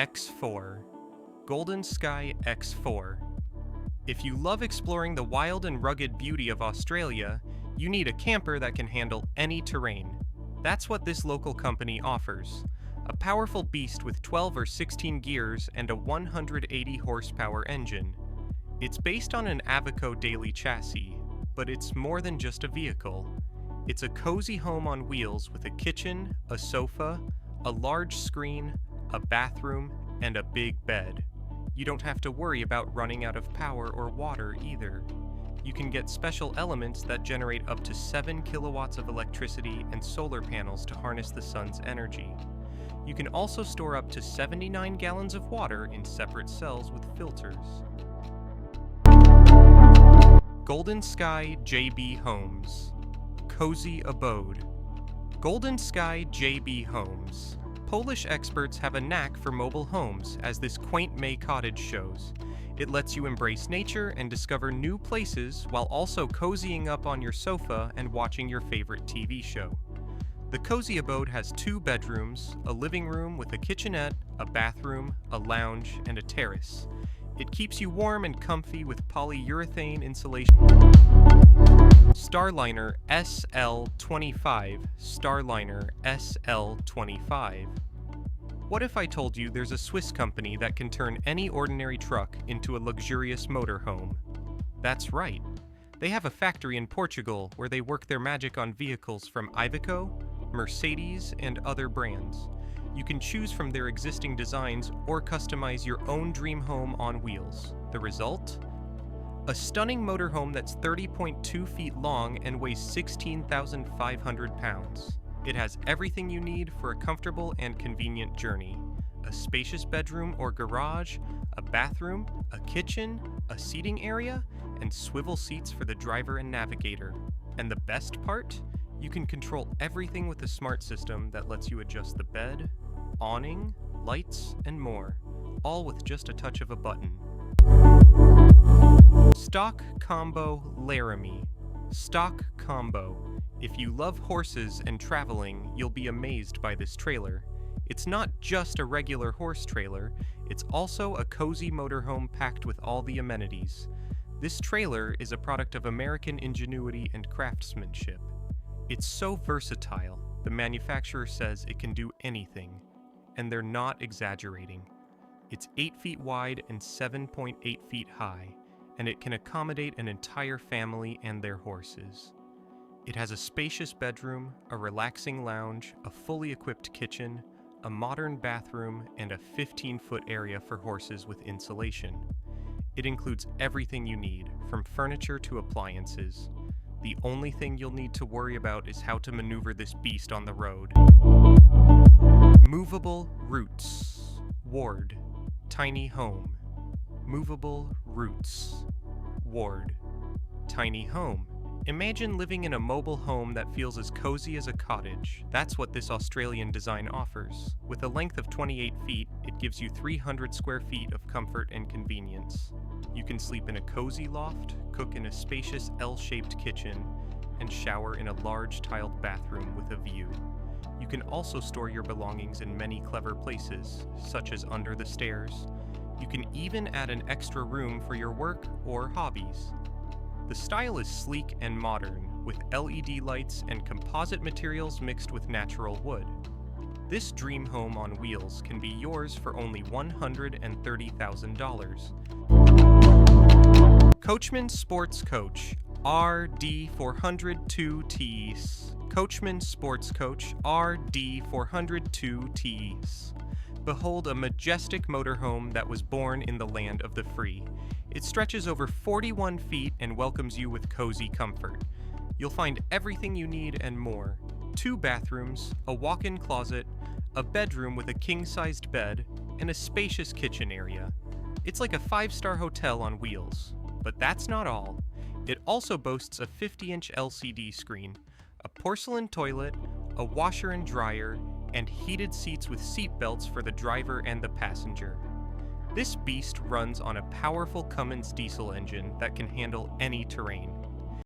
X4. Golden Sky X4. If you love exploring the wild and rugged beauty of Australia, you need a camper that can handle any terrain. That's what this local company offers. A powerful beast with 12 or 16 gears and a 180 horsepower engine. It's based on an Avico daily chassis, but it's more than just a vehicle. It's a cozy home on wheels with a kitchen, a sofa, a large screen, a bathroom, and a big bed. You don't have to worry about running out of power or water either. You can get special elements that generate up to 7 kilowatts of electricity and solar panels to harness the sun's energy. You can also store up to 79 gallons of water in separate cells with filters. Golden Sky JB Homes. Cozy Abode. Golden Sky JB Homes. Polish experts have a knack for mobile homes, as this quaint May cottage shows. It lets you embrace nature and discover new places while also cozying up on your sofa and watching your favorite TV show. The Cozy Abode has 2 bedrooms, a living room with a kitchenette, a bathroom, a lounge, and a terrace. It keeps you warm and comfy with polyurethane insulation. Starliner SL25. Starliner SL25. What if I told you there's a Swiss company that can turn any ordinary truck into a luxurious motorhome? That's right. They have a factory in Portugal where they work their magic on vehicles from Iveco, Mercedes, and other brands. You can choose from their existing designs or customize your own dream home on wheels. The result? A stunning motorhome that's 30.2 feet long and weighs 16,500 pounds. It has everything you need for a comfortable and convenient journey. A spacious bedroom or garage, a bathroom, a kitchen, a seating area, and swivel seats for the driver and navigator. And the best part? You can control everything with a smart system that lets you adjust the bed, awning, lights, and more, all with just a touch of a button. Stock Combo Laramie. Stock Combo. If you love horses and traveling, you'll be amazed by this trailer. It's not just a regular horse trailer, it's also a cozy motorhome packed with all the amenities. This trailer is a product of American ingenuity and craftsmanship. It's so versatile, the manufacturer says it can do anything. And they're not exaggerating. It's 8 feet wide and 7.8 feet high, and it can accommodate an entire family and their horses. It has a spacious bedroom, a relaxing lounge, a fully equipped kitchen, a modern bathroom, and a 15-foot area for horses with insulation. It includes everything you need, from furniture to appliances. The only thing you'll need to worry about is how to maneuver this beast on the road. Movable Roots. Ward. Tiny home. Movable Roots. Ward. Tiny home. Imagine living in a mobile home that feels as cozy as a cottage. That's what this Australian design offers. With a length of 28 feet, it gives you 300 square feet of comfort and convenience. You can sleep in a cozy loft, cook in a spacious L-shaped kitchen, and shower in a large tiled bathroom with a view. You can also store your belongings in many clever places, such as under the stairs. You can even add an extra room for your work or hobbies. The style is sleek and modern, with LED lights and composite materials mixed with natural wood. This dream home on wheels can be yours for only $130,000. Coachman Sports Coach RD402Ts. Coachman Sports Coach RD402Ts. Behold a majestic motorhome that was born in the land of the free. It stretches over 41 feet and welcomes you with cozy comfort. You'll find everything you need and more. 2 bathrooms, a walk-in closet, a bedroom with a king-sized bed, and a spacious kitchen area. It's like a 5-star hotel on wheels. But that's not all. It also boasts a 50-inch LCD screen, a porcelain toilet, a washer and dryer, and heated seats with seat belts for the driver and the passenger. This beast runs on a powerful Cummins diesel engine that can handle any terrain.